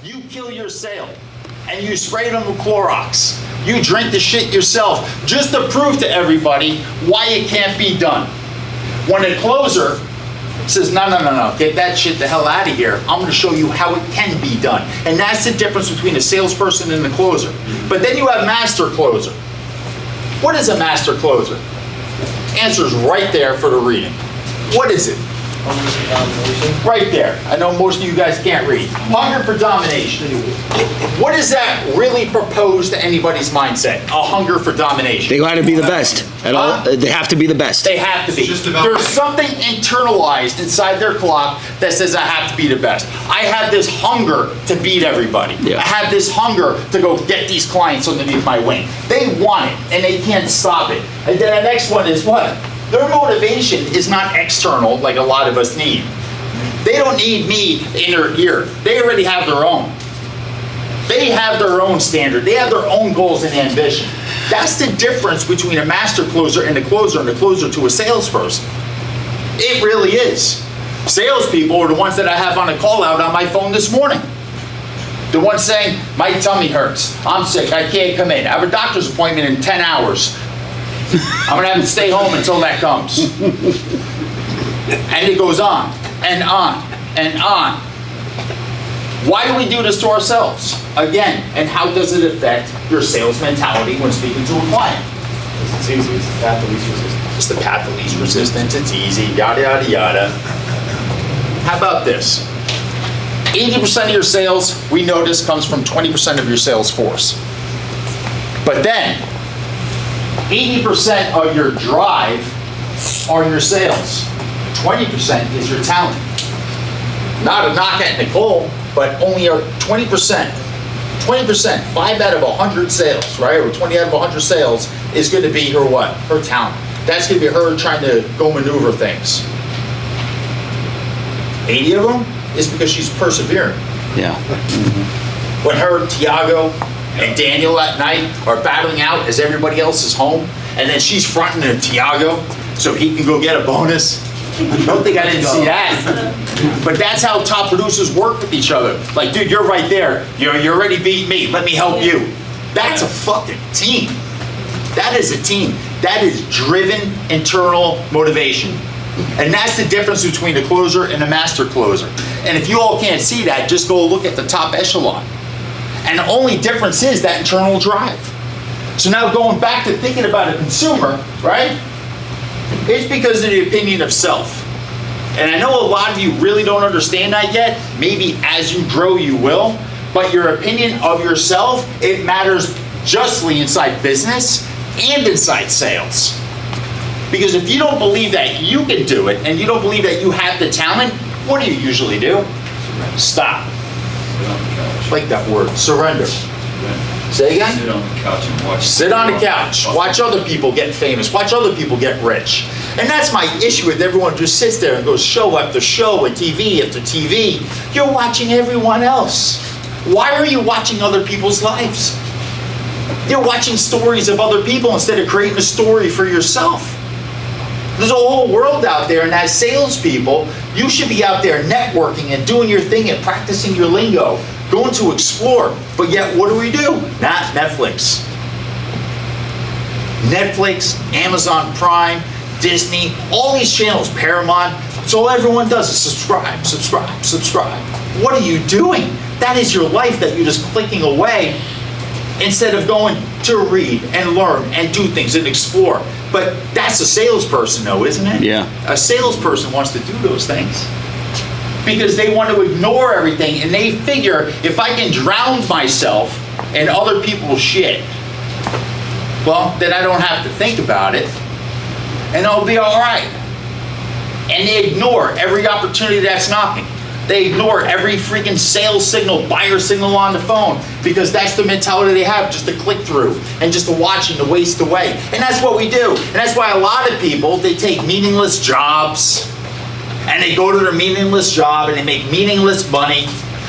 You kill your sale and you spray them with Clorox. You drink the shit yourself just to prove to everybody why it can't be done. When a closer says, no, get that shit the hell out of here. I'm gonna show you how it can be done. And that's the difference between a salesperson and a closer. But then you have master closer. What is a master closer? Answer's right there for the reading. What is it? Right there. I know most of you guys can't read. Hunger for domination. What does that really propose to anybody's mindset? A hunger for domination. They got to be the best at all. They have to be the best. They have to be. There's something internalized inside their clock that says I have to be the best. I have this hunger to beat everybody. Yeah. I have this hunger to go get these clients underneath my wing. They want it and they can't stop it. And then the next one is what? Their motivation is not external like a lot of us need. They don't need me in their ear. They already have their own. They have their own standard. They have their own goals and ambition. That's the difference between a master closer and a closer to a salesperson. It really is. Salespeople are the ones that I have on a call out on my phone this morning. The ones saying, my tummy hurts, I'm sick, I can't come in. I have a doctor's appointment in 10 hours. I'm gonna have to stay home until that comes. And it goes on and on and on. Why do we do this to ourselves? Again, and how does it affect your sales mentality when speaking to a client? It's easy, it's the path of least resistance. It's the path of least resistance, it's easy, yada, yada, yada. How about this? 80% of your sales, we notice, comes from 20% of your sales force. But then, 80% of your drive are your sales. 20% is your talent. Not a knock at Nicole, but only 20%. 20%, 5 out of 100 sales, right? Or 20 out of 100 sales is going to be her what? Her talent. That's going to be her trying to go maneuver things. 80 of them is because she's persevering. Yeah. When her, Tiago, and Daniel at night are battling out as everybody else is home, and then she's fronting to Tiago so he can go get a bonus. Don't think I didn't see that. But that's how top producers work with each other. Like, dude, you're right there. You already beat me. Let me help you. That's a fucking team. That is a team. That is driven internal motivation. And that's the difference between a closer and a master closer. And if you all can't see that, just go look at the top echelon. And the only difference is that internal drive. So now going back to thinking about a consumer, right? It's because of the opinion of self. And I know a lot of you really don't understand that yet. Maybe as you grow, you will. But your opinion of yourself, it matters justly inside business and inside sales. Because if you don't believe that you can do it, and you don't believe that you have the talent, what do you usually do? Stop. Like that word, surrender. Say again? Sit on the couch and watch. Sit on the couch. Watch other people get famous. Watch other people get rich. And that's my issue with everyone who just sits there and goes show after show and TV after TV. You're watching everyone else. Why are you watching other people's lives? You're watching stories of other people instead of creating a story for yourself. There's a whole world out there, and as salespeople, you should be out there networking and doing your thing and practicing your lingo, going to explore. But yet, what do? Not Netflix. Netflix, Amazon Prime, Disney, all these channels, Paramount, it's all everyone does is subscribe, subscribe, subscribe. What are you doing? That is your life that you're just clicking away instead of going to read and learn and do things and explore. But that's a salesperson though, isn't it? Yeah. A salesperson wants to do those things because they want to ignore everything and they figure if I can drown myself in other people's shit, well, then I don't have to think about it and I'll be all right. And they ignore every opportunity that's knocking. They ignore every freaking sales signal, buyer signal on the phone because that's the mentality they have, just to click through and just to watch and to waste away. And that's what we do. And that's why a lot of people, they take meaningless jobs and they go to their meaningless job and they make meaningless money,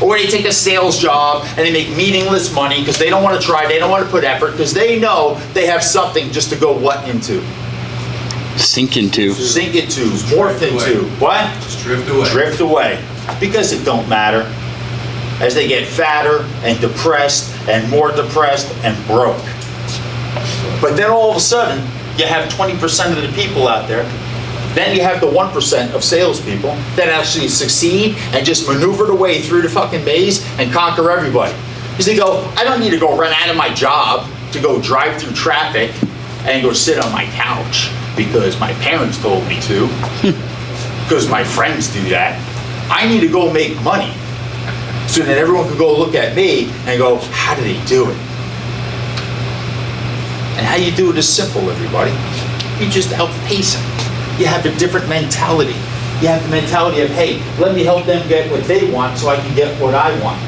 or they take a sales job and they make meaningless money because they don't want to try, they don't want to put effort because they know they have something just to go what into? Sink into. Sink into, morph into. What? Just drift away. Drift away. Because it don't matter. as they get fatter and depressed and more depressed and broke. But then all of a sudden, you have 20% of the people out there. Then you have the 1% of salespeople that actually succeed and just maneuver their way through the fucking maze and conquer everybody. Because they go, I don't need to go run out of my job to go drive through traffic and go sit on my couch because my parents told me to, because my friends do that. I need to go make money so that everyone can go look at me and go, how do they do it? And how you do it is simple, everybody. You just outpace them. You have a different mentality. You have the mentality of, hey, let me help them get what they want so I can get what I want.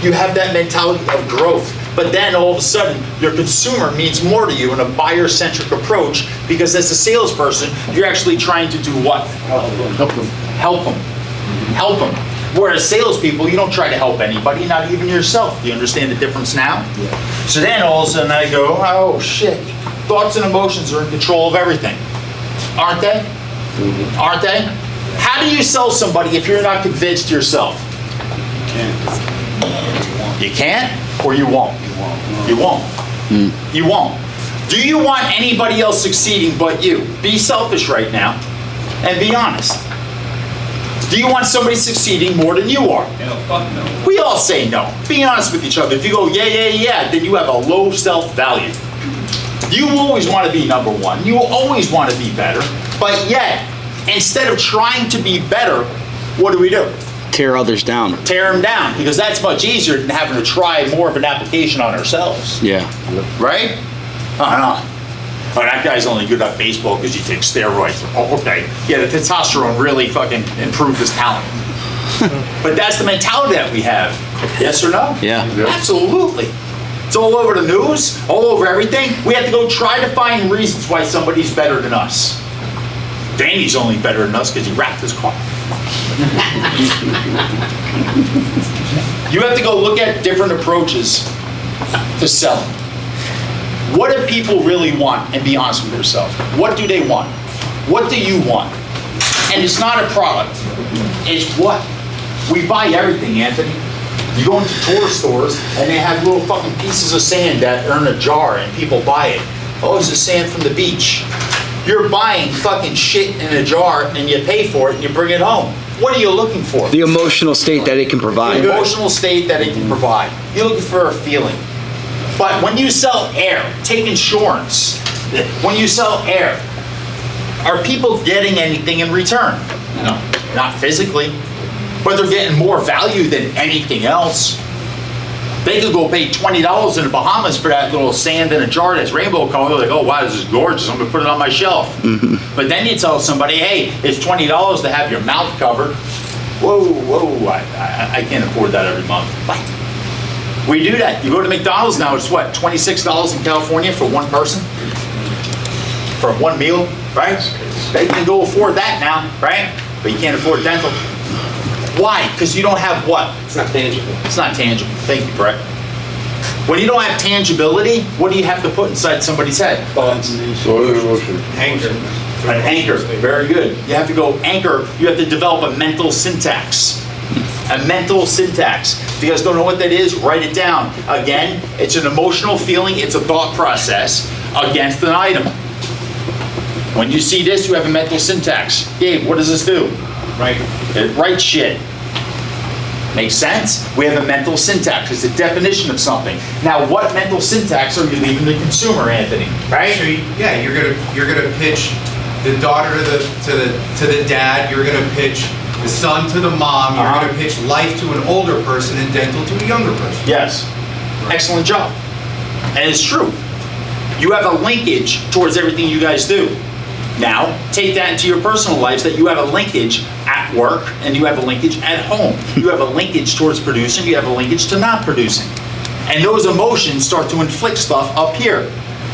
You have that mentality of growth. But then all of a sudden, your consumer means more to you in a buyer-centric approach, because as a salesperson, you're actually trying to do what? Help them. Help them. Help them. Whereas salespeople, you don't try to help anybody, not even yourself. Do you understand the difference now? Yeah. So then all of a sudden I go, oh shit. Thoughts and emotions are in control of everything. Aren't they? Mm-hmm. Aren't they? How do you sell somebody if you're not convinced yourself? You can't, or you won't? You won't. Mm. You won't. Do you want anybody else succeeding but you? Be selfish right now and be honest. Do you want somebody succeeding more than you are? Fuck no. We all say no. Be honest with each other. If you go, yeah, then you have a low self-value. You always want to be number one. You always want to be better. But yet, instead of trying to be better, what do? Tear others down. Tear them down, because that's much easier than having to try more of an application on ourselves. Yeah. Right? Oh, that guy's only good at baseball because he takes steroids. Oh, okay. Yeah, the testosterone really fucking improved his talent. But that's the mentality that we have. Yes or no? Yeah. Absolutely. It's all over the news, all over everything. We have to go try to find reasons why somebody's better than us. Danny's only better than us because he wrapped his car. You have to go look at different approaches to selling. What do people really want? And be honest with yourself. What do they want? What do you want? And it's not a product. It's what? We buy everything, Anthony. You go into tour stores and they have little fucking pieces of sand that are in a jar and people buy it. Oh, it's the sand from the beach. You're buying fucking shit in a jar and you pay for it and you bring it home. What are you looking for? The emotional state that it can provide. The emotional state that it can provide. You're looking for a feeling. But when you sell air, take insurance. When you sell air, are people getting anything in return? No, not physically. But they're getting more value than anything else. They could go pay $20 in the Bahamas for that little sand in a jar that's rainbow color. They're like, oh wow, this is gorgeous. I'm gonna put it on my shelf. Mm-hmm. But then you tell somebody, hey, it's $20 to have your mouth covered. Whoa, I can't afford that every month. What? We do that. You go to McDonald's now, it's what, $26 in California for one person? For one meal, right? They can go afford that now, right? But you can't afford dental. Why? Because you don't have what? It's not tangible. It's not tangible. Thank you, Brett. When you don't have tangibility, what do you have to put inside somebody's head? Thoughts. Anchor. An anchor. Very good. You have to go anchor. You have to develop a mental syntax. A mental syntax. If you guys don't know what that is, write it down. Again, it's an emotional feeling. It's a thought process against an item. When you see this, you have a mental syntax. Gabe, what does this do? Right. It writes shit. Makes sense? We have a mental syntax. It's a definition of something. Now, what mental syntax are you leaving the consumer, Anthony? Right? So yeah, you're gonna pitch the daughter to the dad. You're gonna pitch the son to the mom. You're gonna pitch life to an older person and dental to a younger person. Yes. Excellent job. And it's true. You have a linkage towards everything you guys do. Now, take that into your personal lives, that you have a linkage at work and you have a linkage at home. You have a linkage towards producing, you have a linkage to not producing. And those emotions start to inflict stuff up here.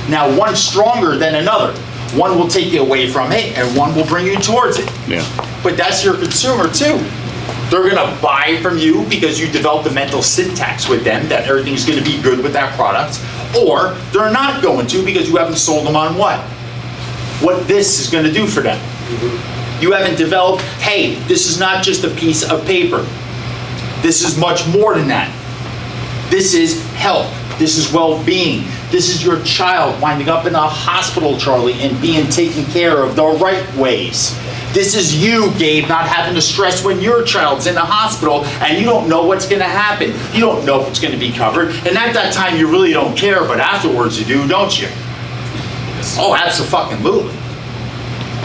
Now, one's stronger than another. One will take you away from it and one will bring you towards it. Yeah. But that's your consumer too. They're gonna buy from you because you developed a mental syntax with them that everything's gonna be good with that product. Or they're not going to because you haven't sold them on what this is going to do for them. Mm-hmm. You haven't developed, hey, this is not just a piece of paper. This is much more than that. This is health. This is well-being. This is your child winding up in a hospital, Charlie, and being taken care of the right ways. This is you, Gabe, not having to stress when your child's in the hospital and you don't know what's going to happen. You don't know if it's going to be covered. And at that time, you really don't care, but afterwards you do, don't you? Oh, absolutely.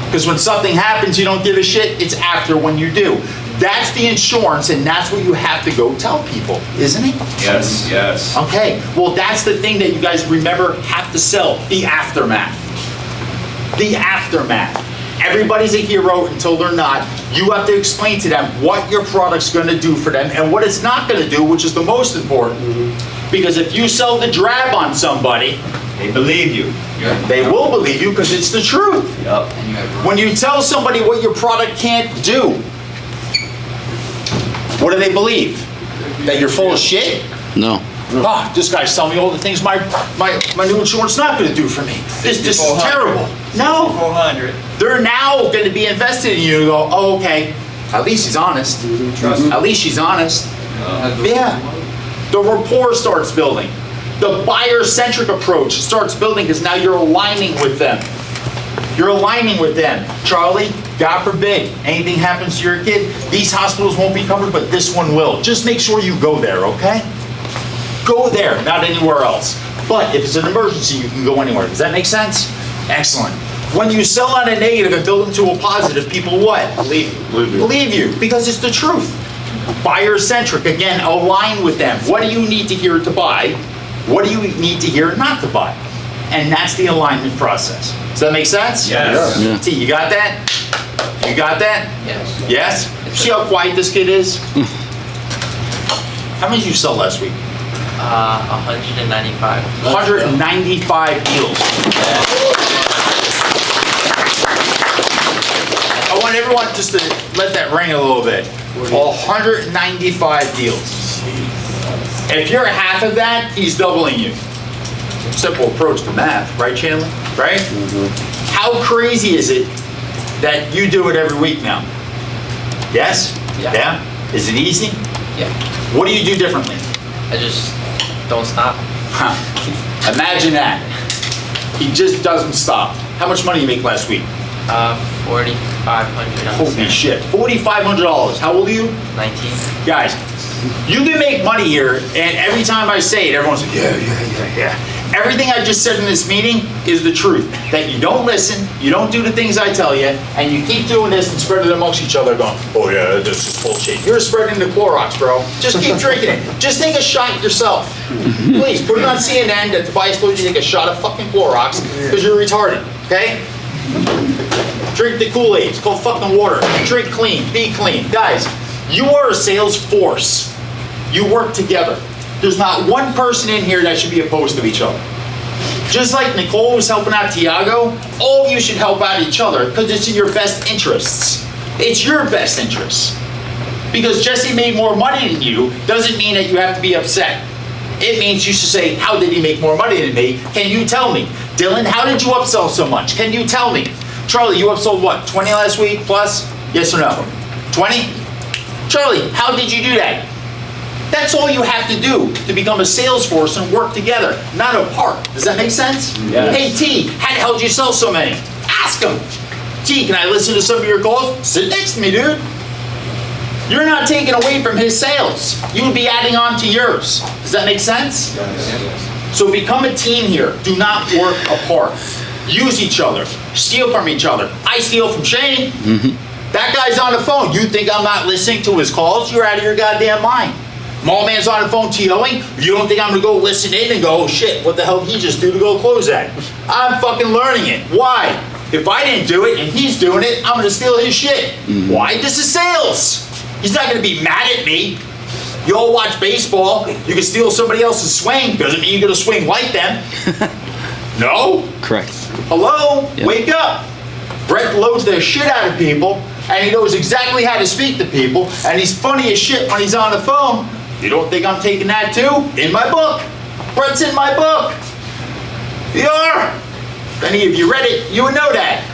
Because when something happens, you don't give a shit. It's after when you do. That's the insurance, and that's what you have to go tell people, isn't it? Yes, yes. Okay, well, that's the thing that you guys remember have to sell, the aftermath. The aftermath. Everybody's a hero until they're not. You have to explain to them what your product's going to do for them and what it's not going to do, which is the most important. Because if you sell the drab on somebody, They believe you. they will believe you because it's the truth. Yup. When you tell somebody what your product can't do, what do they believe? That you're full of shit? No. Ah, this guy's telling me all the things my new insurance not going to do for me. This is terrible. No, 400. they're now going to be invested in you and go, oh, okay, at least he's honest. Trust. At least she's honest. Yeah. The rapport starts building. The buyer-centric approach starts building because now you're aligning with them. You're aligning with them. Charlie, God forbid, anything happens to your kid, these hospitals won't be covered, but this one will. Just make sure you go there, okay? Go there, not anywhere else. But if it's an emergency, you can go anywhere. Does that make sense? Excellent. When you sell on a negative and build them to a positive, people what? Believe you, because it's the truth. Buyer-centric, again, align with them. What do you need to hear to buy? What do you need to hear not to buy? And that's the alignment process. Does that make sense? Yes. Yeah. T, you got that? You got that? Yes. Yes? See how quiet this kid is? How many did you sell last week? 195. 195 deals. I want everyone just to let that ring a little bit. 195 deals. If you're half of that, he's doubling you. Simple approach to math, right, Chandler? Right? How crazy is it that you do it every week now? Yes? Yeah. Is it easy? Yeah. What do you do differently? I just don't stop. Huh. Imagine that. He just doesn't stop. How much money you make last week? 4,500. Holy shit. $4,500. How old are you? 19. Guys, you can make money here, and every time I say it, everyone's like, yeah. Everything I just said in this meeting is the truth. That you don't listen, you don't do the things I tell you, and you keep doing this and spreading it amongst each other going, oh yeah, this is bullshit. You're spreading the Clorox, bro. Just keep drinking it. Just take a shot yourself. Please, put it on CNN that Tobias told you to take a shot of fucking Clorox because you're retarded, okay? Drink the Kool-Aid. It's called fucking water. Drink clean. Be clean. Guys, you are a sales force. You work together. There's not one person in here that should be opposed to each other. Just like Nicole was helping out Tiago, all of you should help out each other because it's in your best interests. It's your best interests. Because Jesse made more money than you doesn't mean that you have to be upset. It means you should say, how did he make more money than me? Can you tell me? Dylan, how did you upsell so much? Can you tell me? Charlie, you upsold what, 20 last week plus? Yes or no? 20? Charlie, how did you do that? That's all you have to do to become a sales force and work together, not apart. Does that make sense? Yes. Hey, T, how the hell did you sell so many? Ask him. T, can I listen to some of your calls? Sit next to me, dude. You're not taking away from his sales. You would be adding on to yours. Does that make sense? Yes. So become a team here. Do not work apart. Use each other. Steal from each other. I steal from Shane. That guy's on the phone. You think I'm not listening to his calls? You're out of your goddamn mind. Mall man's on the phone TOing. You don't think I'm gonna go listen in and go, oh shit, what the hell did he just do to go close that? I'm fucking learning it. Why? If I didn't do it and he's doing it, I'm gonna steal his shit. Why? This is sales. He's not gonna be mad at me. You all watch baseball. You can steal somebody else's swing. Doesn't mean you're gonna swing like them. No? Correct. Hello? Yeah. Wake up. Brett loads the shit out of people, and he knows exactly how to speak to people, and he's funny as shit when he's on the phone. You don't think I'm taking that too? In my book. Brett's in my book. You are. If any of you read it, you would know that.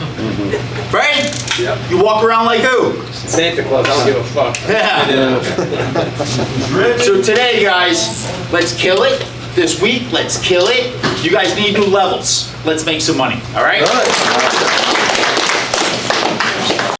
Right? Yep. You walk around like who? Santa Claus, I don't give a fuck. Yeah. So today, guys, let's kill it. This week, let's kill it. You guys need new levels. Let's make some money, all right?